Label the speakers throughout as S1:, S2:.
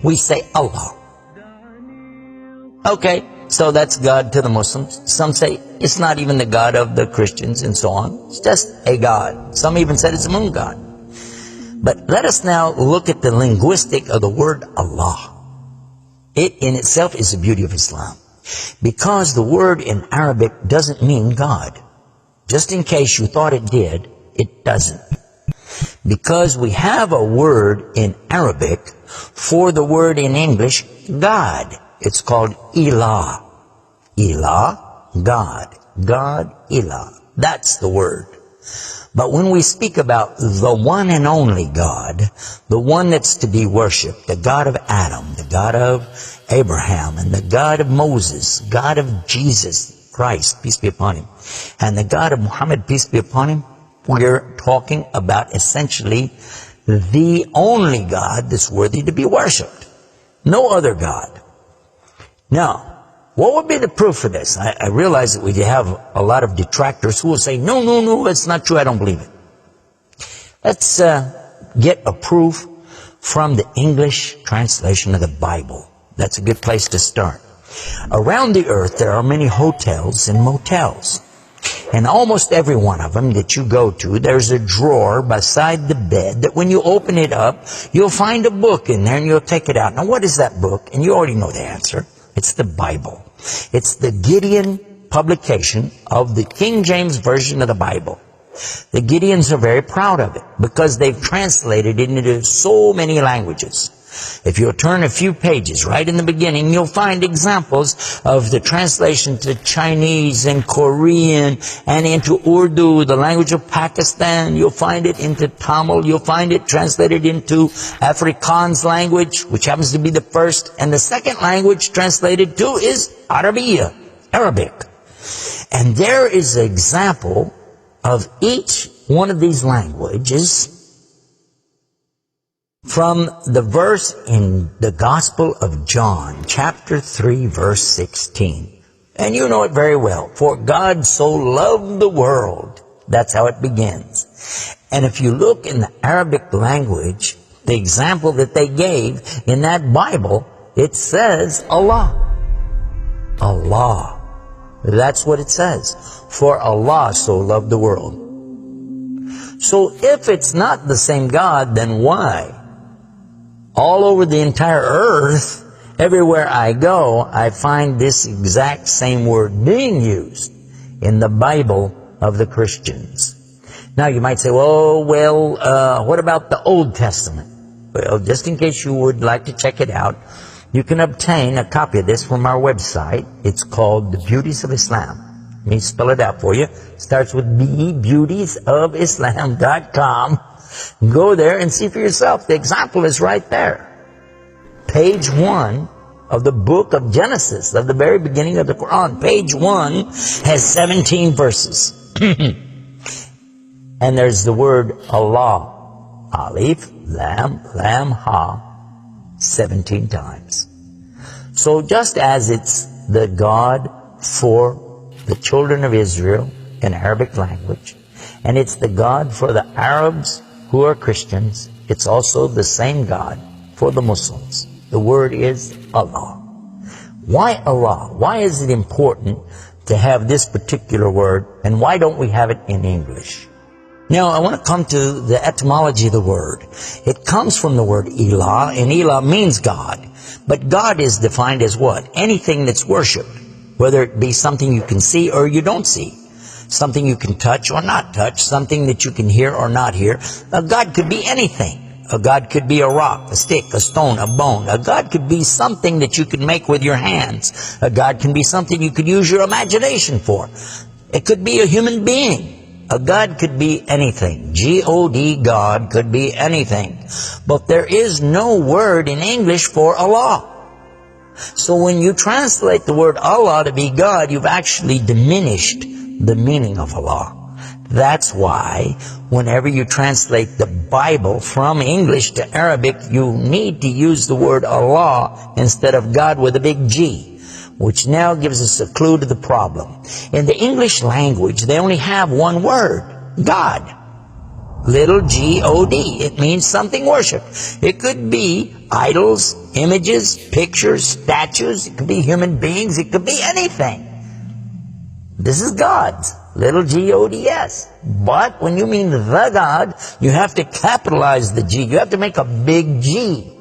S1: we say Allah. Okay, so that's God to the Muslims. Some say it's not even the God of the Christians and so on. It's just a God. Some even said it's a moon God. But let us now look at the linguistic of the word Allah. It in itself is the beauty of Islam. Because the word in Arabic doesn't mean God. Just in case you thought it did, it doesn't. Because we have a word in Arabic for the word in English, God. It's called Ilah. Ilah, God. God, Ilah. That's the word. But when we speak about the one and only God, the one that's to be worshipped, the God of Adam, the God of Abraham, and the God of Moses, God of Jesus Christ, peace be upon him, and the God of Muhammad, peace be upon him, we're talking about essentially the only God that's worthy to be worshipped. No other God. Now, what would be the proof for this? I realize that we have a lot of detractors who will say, no, it's not true, I don't believe it. Let's get a proof from the English translation of the Bible. That's a good place to start. Around the earth, there are many hotels and motels. And almost every one of them that you go to, there's a drawer beside the bed that when you open it up, you'll find a book in there and you'll take it out. Now, what is that book? And you already know the answer. It's the Bible. It's the Gideon publication of the King James Version of the Bible. The Gideons are very proud of it because they've translated it into so many languages. If you'll turn a few pages right in the beginning, you'll find examples of the translation to Chinese and Korean and into Urdu, the language of Pakistan. You'll find it into Tamil. You'll find it translated into Afrikaans language, which happens to be the first. And the second language translated to is Arabiya, Arabic. And there is an example of each one of these languages from the verse in the Gospel of John, chapter 3, verse 16. And you know it very well. For God so loved the world. That's how it begins. And if you look in the Arabic language, the example that they gave in that Bible, it says Allah. Allah. That's what it says. For Allah so loved the world. So if it's not the same God, then why? All over the entire earth, everywhere I go, I find this exact same word being used in the Bible of the Christians. Now you might say, what about the Old Testament? Well, just in case you would like to check it out, you can obtain a copy of this from our website. It's called The Beauties of Islam. Let me spell it out for you. It starts with B, beautiesofislam.com. Go there and see for yourself. The example is right there. Page 1 of the book of Genesis, of the very beginning of the Quran. Page 1 has 17 verses. And there's the word Allah. Alif, Lam, Ha, 17 times. So just as it's the God for the children of Israel in Arabic language, and it's the God for the Arabs who are Christians, it's also the same God for the Muslims. The word is Allah. Why Allah? Why is it important to have this particular word, and why don't we have it in English? Now, I want to come to the etymology of the word. It comes from the word Ilah, and Ilah means God. But God is defined as what? Anything that's worshipped, whether it be something you can see or you don't see. Something you can touch or not touch, something that you can hear or not hear. A God could be anything. A God could be a rock, a stick, a stone, a bone. A God could be something that you can make with your hands. A God can be something you could use your imagination for. It could be a human being. A God could be anything. G-O-D, God could be anything. But there is no word in English for Allah. So when you translate the word Allah to be God, you've actually diminished the meaning of Allah. That's why whenever you translate the Bible from English to Arabic, you need to use the word Allah instead of God with a big G, which now gives us a clue to the problem. In the English language, they only have one word, God. Little G-O-D. It means something worshipped. It could be idols, images, pictures, statues. It could be human beings. It could be anything. This is God's. Little G-O-D-S. But when you mean the God, you have to capitalize the G. You have to make a big G.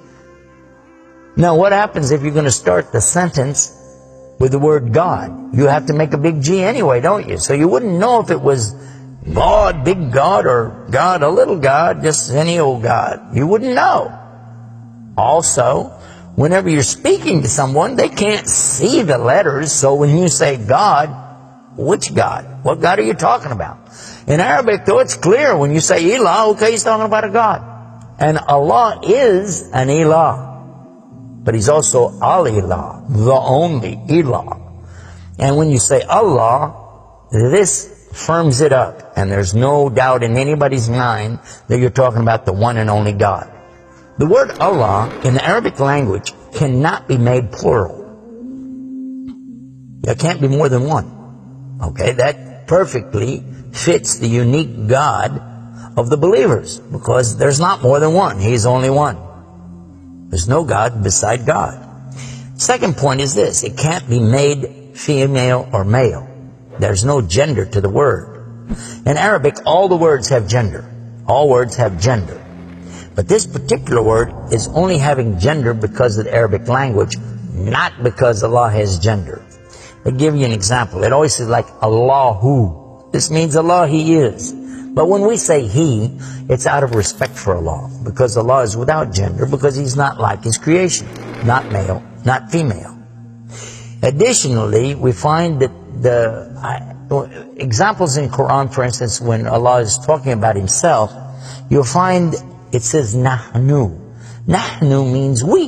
S1: Now, what happens if you're going to start the sentence with the word God? You have to make a big G anyway, don't you? So you wouldn't know if it was God, big God, or God, a little God, just any old God. You wouldn't know. Also, whenever you're speaking to someone, they can't see the letters. So when you say God, which God? What God are you talking about? In Arabic, though, it's clear. When you say Ilah, okay, he's talking about a God. And Allah is an Ilah. But he's also Al-Ilah, the only Ilah. And when you say Allah, this firms it up. And there's no doubt in anybody's mind that you're talking about the one and only God. The word Allah in the Arabic language cannot be made plural. There can't be more than one. Okay, that perfectly fits the unique God of the believers, because there's not more than one. He's only one. There's no God beside God. Second point is this: it can't be made female or male. There's no gender to the word. In Arabic, all the words have gender. All words have gender. But this particular word is only having gender because of the Arabic language, not because Allah has gender. I'll give you an example. It always says like Allahu. This means Allah, He is. But when we say He, it's out of respect for Allah, because Allah is without gender, because He's not like His creation, not male, not female. Additionally, we find that the examples in Quran, for instance, when Allah is talking about Himself, you'll find it says Nahnu. Nahnu means we.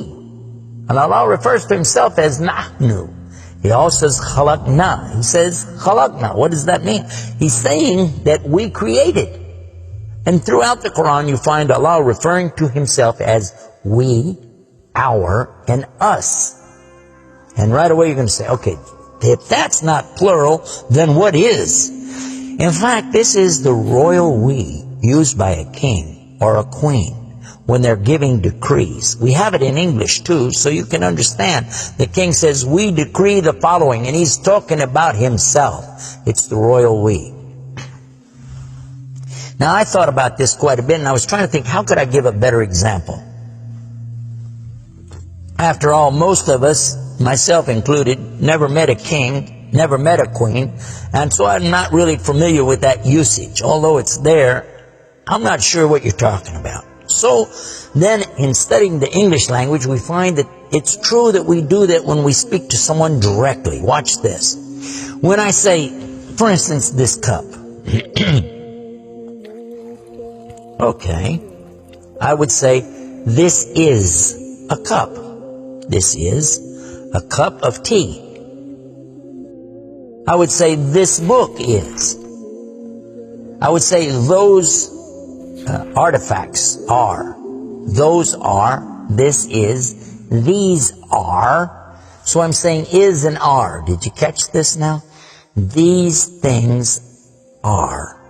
S1: And Allah refers to Himself as Nahnu. He also says khalaqna. He says khalaqna. What does that mean? He's saying that we created. And throughout the Quran you find Allah referring to Himself as we, our, and us. And right away you're going to say, okay, if that's not plural, then what is? In fact, this is the royal we used by a king or a queen when they're giving decrees. We have it in English too, so you can understand. The king says, we decree the following, and he's talking about himself. It's the royal we. Now, I thought about this quite a bit, and I was trying to think, how could I give a better example? After all, most of us, myself included, never met a king, never met a queen, and so I'm not really familiar with that usage. Although it's there, I'm not sure what you're talking about. So then in studying the English language, we find that it's true that we do that when we speak to someone directly. Watch this. When I say, for instance, this cup. Okay. I would say, this is a cup. This is a cup of tea. I would say, this book is. I would say, those artifacts are. Those are. This is. These are. So I'm saying is and are. Did you catch this now? These things are.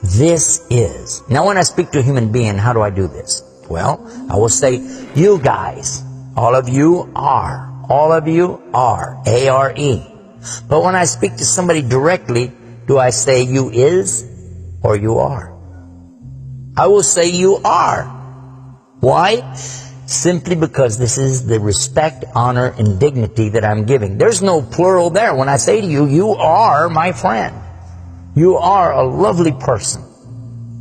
S1: This is. Now when I speak to a human being, how do I do this? Well, I will say, you guys, all of you are. All of you are. A-R-E. But when I speak to somebody directly, do I say you is or you are? I will say you are. Why? Simply because this is the respect, honor, and dignity that I'm giving. There's no plural there. When I say to you, you are my friend. You are a lovely person.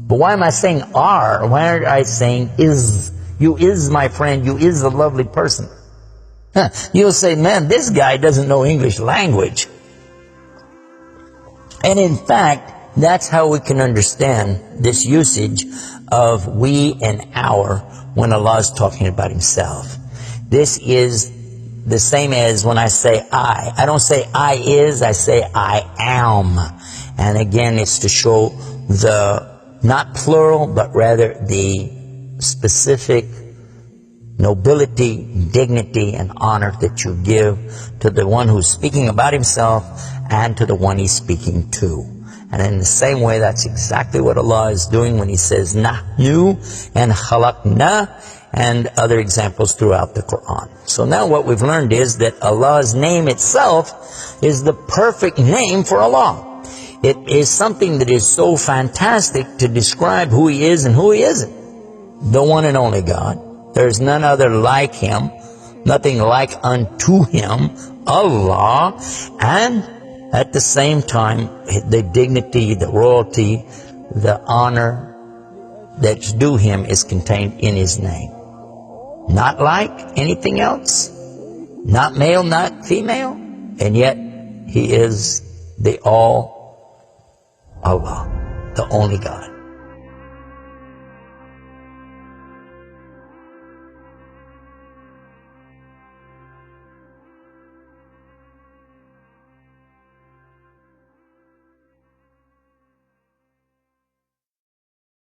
S1: But why am I saying are? Why aren't I saying is? You is my friend. You is a lovely person. You'll say, man, this guy doesn't know English language. And in fact, that's how we can understand this usage of we and our when Allah is talking about Himself. This is the same as when I say I. I don't say I is, I say I am. And again, it's to show the, not plural, but rather the specific nobility, dignity, and honor that you give to the one who's speaking about himself and to the one he's speaking to. And in the same way, that's exactly what Allah is doing when He says Nahnu and Khalaqna. and other examples throughout the Quran. So now what we've learned is that Allah's name itself is the perfect name for Allah. It is something that is so fantastic to describe who He is and who He isn't. The one and only God. There is none other like Him, nothing like unto Him, Allah, and at the same time, the dignity, the royalty, the honor that's due Him is contained in His name. Not like anything else, not male, not female, and yet He is the all Allah, the only God.